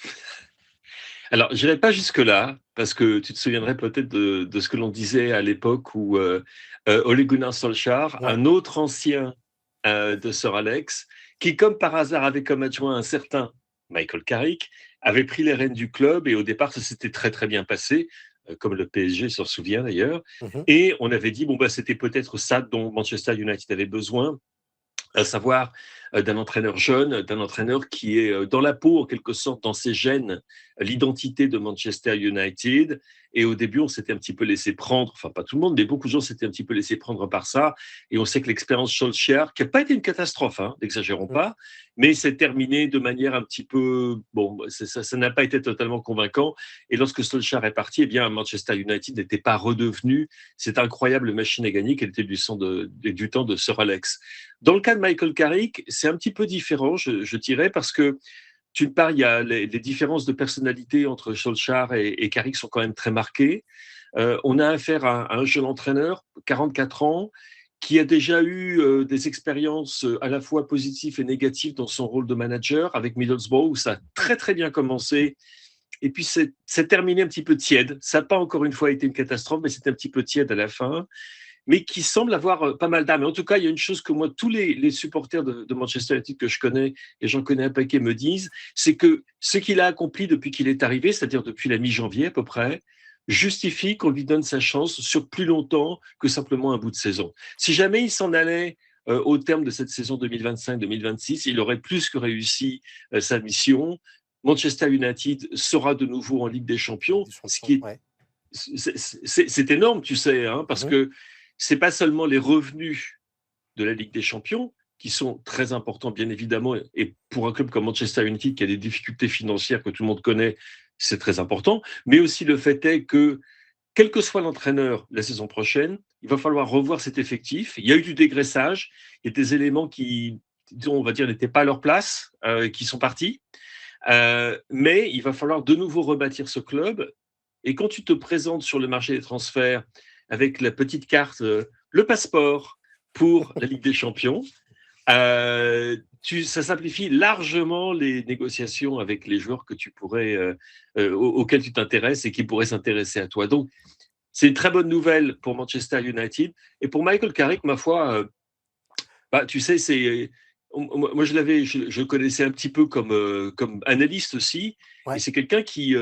Alors, je n'irai pas jusque-là, parce que tu te souviendrais peut-être de ce que l'on disait à l'époque où Ole Gunnar Solskjaer, Ouais, un autre ancien tout à de fait. Sir Alex, qui comme par hasard avait comme adjoint un certain Michael Carrick, avait pris les rênes du club et au départ ça s'était très très bien passé, comme le PSG s'en souvient d'ailleurs. Mhm. Et on avait dit bon bah c'était peut-être ça dont Manchester United avait besoin, à savoir d'un entraîneur jeune, d'un entraîneur qui est dans la peau, en quelque sorte, dans ses gènes, l'identité de Manchester United. Et au début, on s'était un petit peu laissé prendre, enfin pas tout le monde, mais beaucoup de gens s'étaient un petit peu laissé prendre par ça. Et on sait que l'expérience Solskjaer, qui n'a pas été une catastrophe, hein, n'exagérons Mhm. pas, mais s'est terminée de manière un petit peu, bon, ça n'a pas été totalement convaincant. Et lorsque Solskjaer est parti, eh bien, Manchester United n'était pas redevenu cette incroyable machine à gagner qu'elle était du temps de Sir Alex. Dans le cas de Michael Carrick, c'est un petit peu différent, je dirais, parce que d'une part, il y a les différences de personnalité entre Solskjaer et Carrick sont quand même très marquées. On a affaire à un jeune entraîneur, 44 ans, qui a déjà eu des expériences à la fois positives et négatives dans son rôle de manager avec Middlesbrough, où ça a très très bien commencé. Et puis c'est terminé un petit peu tiède. Ça n'a pas encore une fois été une catastrophe, mais c'est un petit peu tiède à la fin, mais qui semble avoir pas mal d'âme. En tout cas, il y a une chose que moi, tous les supporters de Manchester United que je connais, et j'en connais un paquet, me disent, c'est que ce qu'il a accompli depuis qu'il est arrivé, c'est-à-dire depuis la mi-janvier à peu près, justifie qu'on lui donne sa chance sur plus longtemps que simplement un bout de saison. Si jamais il s'en allait au terme de cette saison 2025-2026, il aurait plus que réussi sa mission. Manchester United sera de nouveau en Ligue des Avec Champions, des ce champions, qui est ouais. c'est énorme, tu sais, hein, parce Mhm. que c'est pas seulement les revenus de la Ligue des Champions qui sont très importants, bien évidemment, et pour un club comme Manchester United qui a des difficultés financières que tout le monde connaît, c'est très important, mais aussi le fait est que, quel que soit l'entraîneur la saison prochaine, il va falloir revoir cet effectif. Il y a eu du dégraissage, il y a des éléments qui, disons, on va dire, n'étaient pas à leur place, qui sont partis. Mais il va falloir de nouveau rebâtir ce club. Et quand tu te présentes sur le marché des transferts avec la petite carte, le passeport pour la Ligue des Champions, ça simplifie largement les négociations avec les joueurs que tu pourrais, auxquels tu t'intéresses et qui pourraient s'intéresser à toi. Donc, c'est une très bonne nouvelle pour Manchester United. Et pour Michael Carrick, ma foi, bah, tu sais, moi je le connaissais un petit peu comme analyste aussi, et Ouais. c'est quelqu'un qui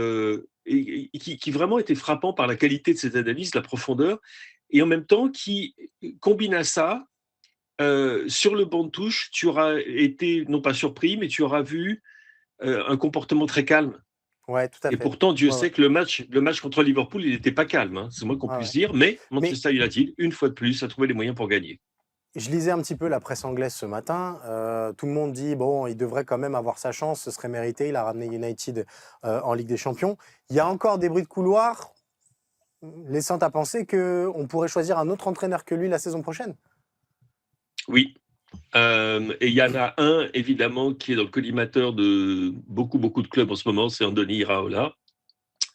vraiment était frappant par la qualité de ses analyses, la profondeur, et en même temps qui combine à ça, sur le banc de touche, tu auras été non pas surpris, mais tu auras vu un comportement très calme. Ouais, tout à Et fait. pourtant, Dieu Ouais, ouais. sait que le match contre Liverpool, il n'était pas calme, hein, c'est moins qu'on Ouais, puisse ouais. dire, mais Mais Manchester United, une fois de plus, a trouvé les moyens pour gagner. je lisais un petit peu la presse anglaise ce matin. Tout le monde dit bon, il devrait quand même avoir sa chance, ce serait mérité. Il a ramené United en Ligue des Champions. Il y a encore des bruits de couloir laissant à penser qu'on pourrait choisir un autre entraîneur que lui la saison prochaine. Oui. Et il y en a un, évidemment, qui est dans le collimateur de beaucoup, beaucoup de clubs en ce moment, c'est Andoni Iraola.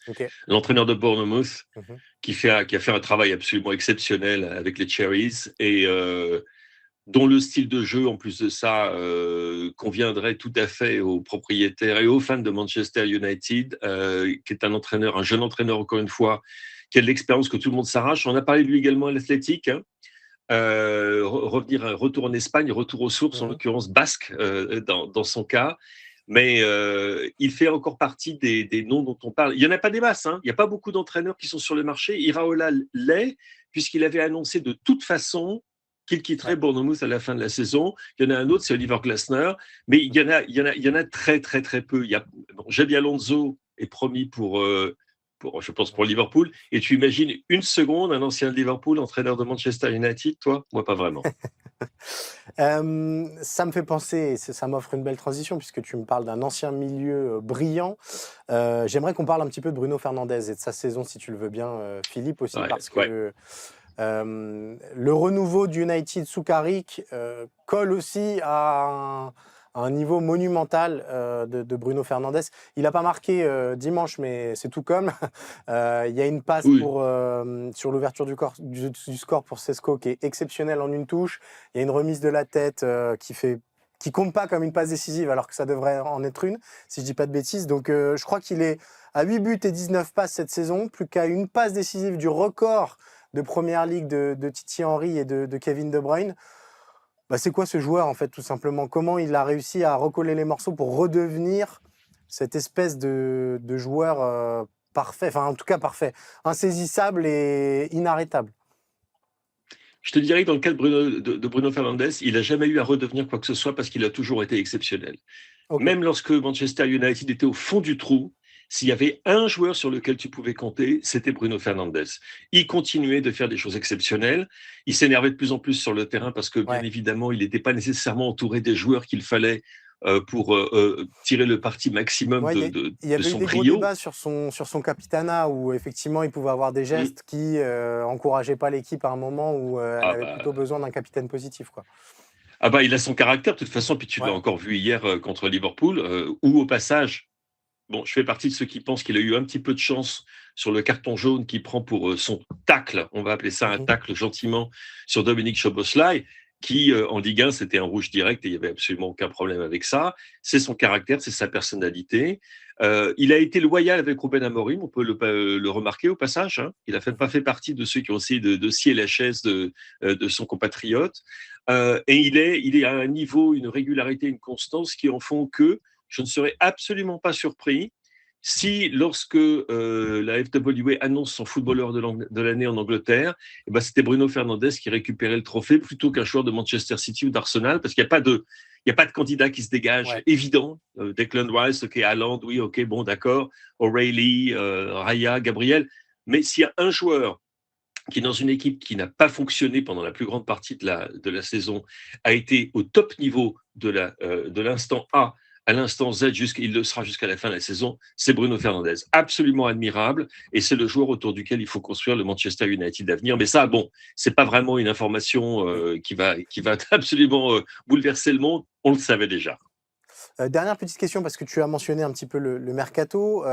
Ok. l'entraîneur de Bournemouth, Mhm. qui a fait un travail absolument exceptionnel avec les Cherries et dont le style de jeu, en plus de ça, conviendrait tout à fait aux propriétaires et aux fans de Manchester United, qui est un jeune entraîneur, encore une fois, qui a de l'expérience que tout le monde s'arrache. On a parlé de lui également à l'Athletic. Hein. Retour en Espagne, retour aux sources, en Mhm. l'occurrence basque dans son cas. Mais il fait encore partie des noms dont on parle. Il n'y en a pas des masses. Hein. Il n'y a pas beaucoup d'entraîneurs qui sont sur le marché. Iraola l'est, puisqu'il avait annoncé de toute façon qu'il quitterait Ouais. Bournemouth à la fin de la saison. Il y en a un autre, c'est Oliver Glasner. Mais il y en a très, très, très peu. Xabi Alonso est promis je pense, pour Liverpool. Et tu imagines une seconde un ancien de Liverpool, entraîneur de Manchester United, toi? Moi, pas vraiment. Ça me fait penser, et ça m'offre une belle transition puisque tu me parles d'un ancien milieu brillant. J'aimerais qu'on parle un petit peu de Bruno Fernandes et de sa saison, si tu le veux bien, Philippe, aussi, Ouais, parce ouais. que le renouveau du United sous Carrick colle aussi à un niveau monumental de Bruno Fernandes. Il n'a pas marqué dimanche, mais c'est tout comme. Il y a une passe Oui. sur l'ouverture du score pour Sesco qui est exceptionnelle en une touche. Il y a une remise de la tête qui compte pas comme une passe décisive alors que ça devrait en être une, si je dis pas de bêtises. Donc je crois qu'il est à 8 buts et 19 passes cette saison, plus qu'à une passe décisive du record de Première Ligue de Titi Henry et de Kevin De Bruyne. Bah, c'est quoi ce joueur, en fait, tout simplement? Comment il a réussi à recoller les morceaux pour redevenir cette espèce de joueur parfait, enfin, en tout cas parfait, insaisissable et inarrêtable? Je te dirais que dans le cas de Bruno Fernandes, il n'a jamais eu à redevenir quoi que ce soit parce qu'il a toujours été exceptionnel. Ok. Même lorsque Manchester United était au fond du trou, s'il y avait un joueur sur lequel tu pouvais compter, c'était Bruno Fernandes. Il continuait de faire des choses exceptionnelles. Il s'énervait de plus en plus sur le terrain parce que, bien Ouais. évidemment, il n'était pas nécessairement entouré des joueurs qu'il fallait pour tirer le parti maximum Ouais, il y de avait eu son des gros brio. débats sur son capitanat où effectivement il pouvait avoir des Mm. gestes qui encourageaient pas l'équipe à un moment où elle Ah avait plutôt bah, besoin d'un capitaine positif, quoi. ah bah, il a son caractère, de toute façon, puis tu l'as Ouais. encore vu hier contre Liverpool, où au passage, bon, je fais partie de ceux qui pensent qu'il a eu un petit peu de chance sur le carton jaune qu'il prend pour son tacle, on va appeler ça un Mhm. tacle gentiment, sur Dominique Szoboszlai, qui en Ligue 1, c'était un rouge direct et il n'y avait absolument aucun problème avec ça. C'est son caractère, c'est sa personnalité. Il a été loyal avec Ruben Amorim, on peut le remarquer au passage. Hein. Il n'a pas fait partie de ceux qui ont essayé de scier la chaise de son compatriote. Et il est à un niveau, une régularité, une constance qui en font que je ne serais absolument pas surpris si, lorsque la FWA annonce son footballeur de l'année en Angleterre, eh ben, c'était Bruno Fernandes qui récupérait le trophée plutôt qu'un joueur de Manchester City ou d'Arsenal, parce qu'il n'y a pas de, il y a pas de candidat qui se dégage Ouais. évident. Declan Rice, ok, Haaland, oui, ok, bon, d'accord, O'Reilly, Raya, Gabriel. Mais s'il y a un joueur qui, dans une équipe qui n'a pas fonctionné pendant la plus grande partie de la saison, a été au top niveau de l'instant A à l'instant Z, il le sera jusqu'à la fin de la saison, c'est Bruno Fernandes. Absolument admirable, et c'est le joueur autour duquel il faut construire le Manchester United d'avenir. Mais ça, bon, c'est pas vraiment une information Oui. qui va absolument bouleverser le monde, on le savait déjà. Dernière petite question, parce que tu as mentionné un petit peu le mercato.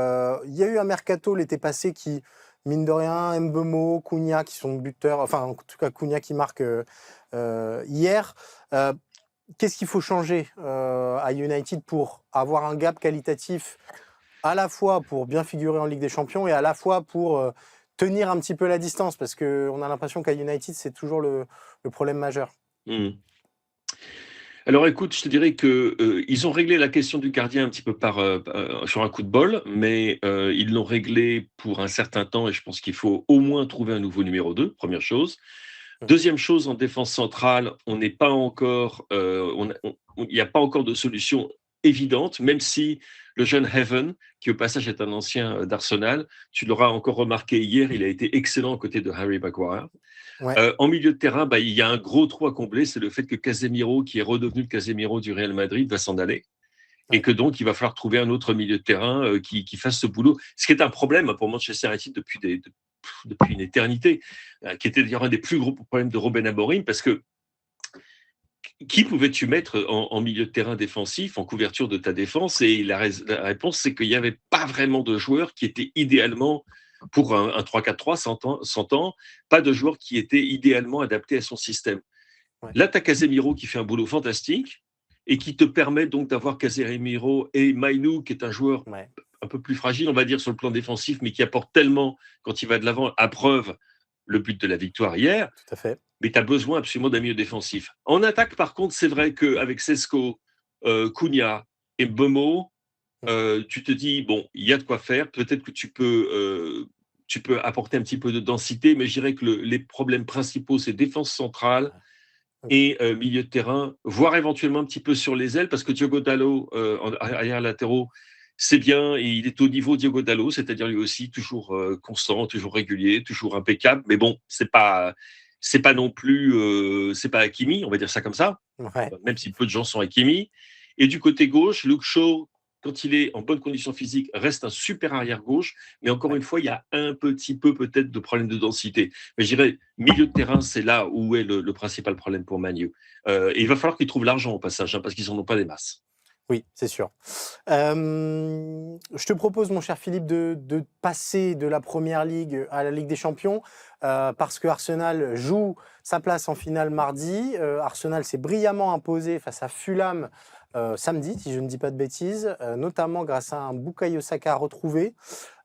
Il y a eu un mercato l'été passé qui, mine de rien, Mbeumo, Cunha qui sont buteurs, enfin en tout cas Cunha qui marque hier. Qu'est-ce qu'il faut changer à United pour avoir un gap qualitatif à la fois pour bien figurer en Ligue des Champions et à la fois pour tenir un petit peu la distance? Parce qu'on a l'impression qu'à United, c'est toujours le problème majeur. Mmh. Alors écoute, je te dirais que ils ont réglé la question du gardien un petit peu sur un coup de bol, mais ils l'ont réglé pour un certain temps et je pense qu'il faut au moins trouver un nouveau numéro 2, première chose. Deuxième chose, en défense centrale, on n'est pas encore, il n'y a pas encore de solution évidente, même si le jeune Heaven, qui au passage est un ancien d'Arsenal, tu l'auras encore remarqué hier, il a été excellent à côté de Harry Maguire. Ouais. En milieu de terrain, il y a un gros trou à combler, c'est le fait que Casemiro, qui est redevenu le Casemiro du Real Madrid, va s'en aller. Et Ouais. que donc, il va falloir trouver un autre milieu de terrain qui fasse ce boulot. Ce qui est un problème pour Manchester United depuis une éternité, qui était d'ailleurs un des plus gros problèmes de Ruben Amorim, parce que qui pouvais-tu mettre en milieu de terrain défensif, en couverture de ta défense? Et la réponse, c'est qu'il n'y avait pas vraiment de joueurs qui étaient idéalement, pour un 3-4-3, s'entend, pas de joueurs qui étaient idéalement adaptés à son système. Ouais. Là, tu as Casemiro qui fait un boulot fantastique et qui te permet donc d'avoir Casemiro et Mainou, qui est un joueur Ouais. un peu plus fragile, on va dire, sur le plan défensif, mais qui apporte tellement quand il va de l'avant, à preuve le but de la victoire hier. Tout à fait. Mais tu as besoin absolument d'un milieu défensif. En attaque, par contre, c'est vrai qu'avec Sesco, Cunha et Bomo, tu te dis, bon, il y a de quoi faire. Peut-être que tu peux apporter un petit peu de densité, mais je dirais que les problèmes principaux, c'est défense centrale et milieu de terrain, voire éventuellement un petit peu sur les ailes, parce que Diogo Dalot, en arrière latéraux, c'est bien, et il est au niveau Diogo Dalot, c'est-à-dire lui aussi toujours constant, toujours régulier, toujours impeccable. Mais bon, c'est pas non plus, c'est pas Hakimi, on va dire ça comme ça, Ouais. même si peu de gens sont Hakimi. Et du côté gauche, Luke Shaw, quand il est en bonne condition physique, reste un super arrière gauche. Mais encore une fois, il y a un petit peu peut-être de problème de densité. Mais je dirais, milieu de terrain, c'est là où est le principal problème pour Man U. Et il va falloir qu'ils trouvent l'argent au passage, parce qu'ils n'en ont pas des masses. Oui, c'est sûr. Je te propose, mon cher Philippe, de passer de la Première Ligue à la Ligue des Champions, parce que Arsenal joue sa place en finale mardi. Arsenal s'est brillamment imposé face à Fulham samedi, si je ne dis pas de bêtises, notamment grâce à un Bukayo Saka retrouvé.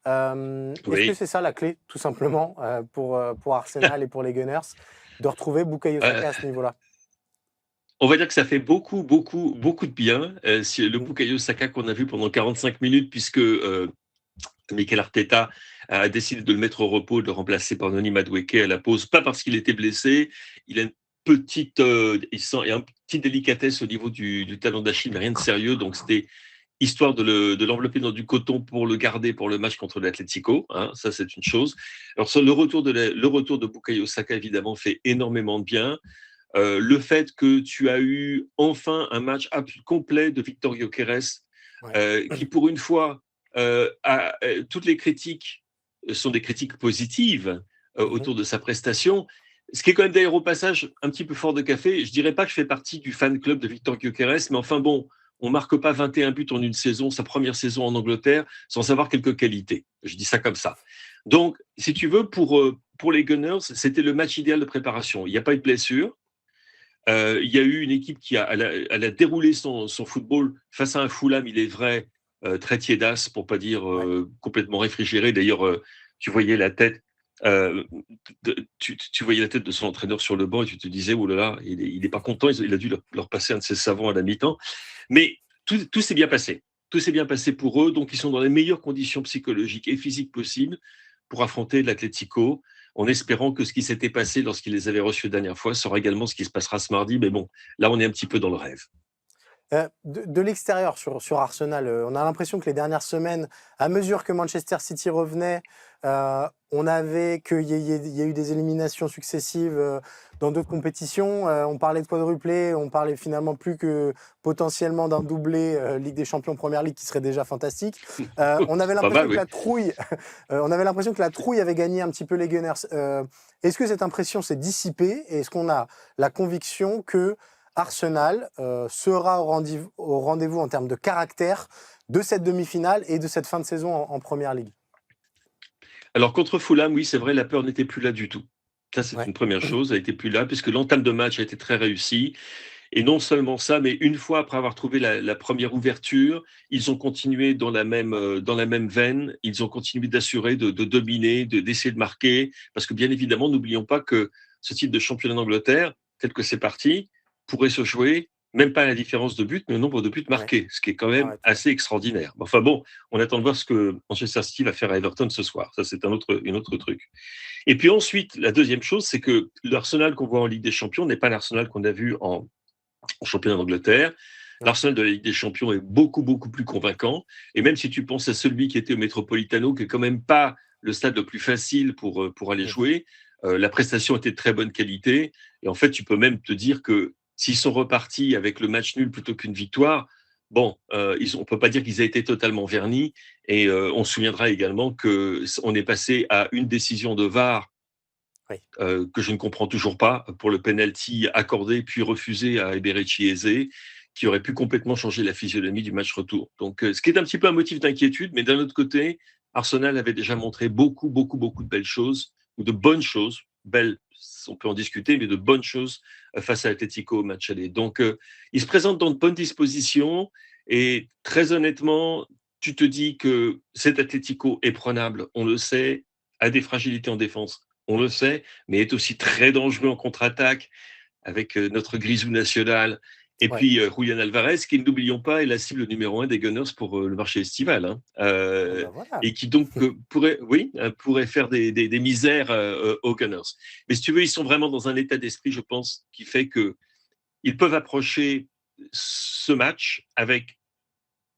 Est-ce que c'est ça la clé, tout simplement, pour Arsenal et pour les Gunners, de retrouver Bukayo Saka à ce niveau-là? On va dire que ça fait beaucoup, beaucoup, beaucoup de bien. Le Bukayo Saka qu'on a vu pendant 45 minutes, puisque Mikel Arteta a décidé de le mettre au repos, de le remplacer par Noni Madueke à la pause, pas parce qu'il était blessé. Il a une petite, il y a une petite délicatesse au niveau du talon d'Achille, mais rien de sérieux. Donc c'était histoire de l'envelopper dans du coton pour le garder pour le match contre l'Atlético. Hein, ça, c'est une chose. Alors, le retour de Bukayo Saka, évidemment, fait énormément de bien. Le fait que tu as eu enfin un match complet de Victor Gyökeres, qui pour une fois, toutes les critiques sont des critiques positives autour de sa prestation. Ce qui est quand même d'ailleurs au passage un petit peu fort de café. Je dirais pas que je fais partie du fan club de Victor Gyökeres, mais enfin bon, on marque pas 21 buts en une saison, sa première saison en Angleterre, sans avoir quelques qualités. Je dis ça comme ça. Donc, si tu veux, pour les Gunners, c'était le match idéal de préparation. Il n'y a pas eu de blessure. Il y a eu une équipe elle a déroulé son football face à un Fulham, il est vrai, très tiédasse, pour pas dire complètement réfrigéré. D'ailleurs, tu voyais la tête, tu voyais la tête de son entraîneur sur le banc et tu te disais, oh là là, il est pas content, il a dû leur passer un de ses savons à la mi-temps. Mais tout s'est bien passé. Tout s'est bien passé pour eux, donc ils sont dans les meilleures conditions psychologiques et physiques possibles pour affronter l'Atlético, en espérant que ce qui s'était passé lorsqu'ils les avaient reçus la dernière fois sera également ce qui se passera ce mardi. Mais bon, là, on est un petit peu dans le rêve. De l'extérieur sur Arsenal, on a l'impression que les dernières semaines, à mesure que Manchester City revenait, on avait qu'il y a eu des éliminations successives dans d'autres compétitions. On parlait de quadruplé, on parlait finalement plus que potentiellement d'un doublé Ligue des Champions Première Ligue qui serait déjà fantastique. On avait l'impression que la trouille, on avait l'impression que la trouille avait gagné un petit peu les Gunners. Est-ce que cette impression s'est dissipée et est-ce qu'on a la conviction que Arsenal sera au rendez-vous en termes de caractère de cette demi-finale et de cette fin de saison en Première Ligue? Alors, contre Fulham, oui, c'est vrai, la peur n'était plus là du tout. Ça, c'est une première chose, elle n'était plus là, puisque l'entame de match a été très réussie. Et non seulement ça, mais une fois après avoir trouvé la première ouverture, ils ont continué dans la même veine, ils ont continué d'assurer, de dominer, d'essayer de marquer, parce que bien évidemment, n'oublions pas que ce titre de championnat d'Angleterre, tel que c'est parti, pourrait se jouer, même pas à la différence de buts, mais au nombre de buts marqués, ce qui est quand même assez extraordinaire. Enfin bon, on attend de voir ce que Manchester City va faire à Everton ce soir. Ça, c'est un autre truc. Et puis ensuite, la deuxième chose, c'est que l'Arsenal qu'on voit en Ligue des Champions n'est pas l'Arsenal qu'on a vu en championnat d'Angleterre. L'Arsenal de la Ligue des Champions est beaucoup, beaucoup plus convaincant. Et même si tu penses à celui qui était au Metropolitano, qui n'est quand même pas le stade le plus facile pour aller jouer, la prestation était de très bonne qualité. Et en fait, tu peux même te dire que s'ils sont repartis avec le match nul plutôt qu'une victoire, bon, on ne peut pas dire qu'ils aient été totalement vernis. Et on se souviendra également qu'on est passé à une décision de VAR Oui. que je ne comprends toujours pas, pour le penalty accordé puis refusé à Eberechi Eze, qui aurait pu complètement changer la physionomie du match retour. Donc, ce qui est un petit peu un motif d'inquiétude, mais d'un autre côté, Arsenal avait déjà montré beaucoup, beaucoup, beaucoup de belles choses, ou de bonnes choses, belles, on peut en discuter, mais de bonnes choses face à Atletico au match aller. Donc, il se présente dans de bonnes dispositions, et très honnêtement, tu te dis que cet Atletico est prenable, on le sait, a des fragilités en défense, on le sait, mais est aussi très dangereux en contre-attaque avec notre grisou national. Et Ouais. puis Julian Alvarez, qui, n'oublions pas, est la cible numéro 1 des Gunners pour le marché estival. Hein. Ah bah voilà. Et qui donc pourrait faire des misères aux Gunners. Mais si tu veux, ils sont vraiment dans un état d'esprit, je pense, qui fait qu'ils peuvent approcher ce match avec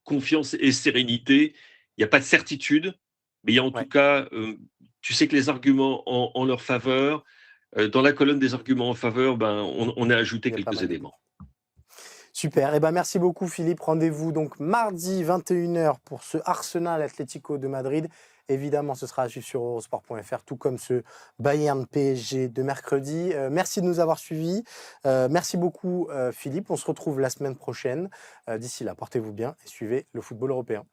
confiance et sérénité. Il n'y a pas de certitude, mais il y a en tout Ouais. cas, tu sais que les arguments en leur faveur, dans la colonne des arguments en faveur, on a ajouté Il y a pas quelques mal éléments. Super. Eh ben, merci beaucoup, Philippe. Rendez-vous donc mardi 21h pour ce Arsenal Atlético de Madrid. Évidemment, ce sera à suivre sur eurosport.fr, tout comme ce Bayern PSG de mercredi. Merci de nous avoir suivis. Merci beaucoup, Philippe. On se retrouve la semaine prochaine. D'ici là, portez-vous bien et suivez le football européen.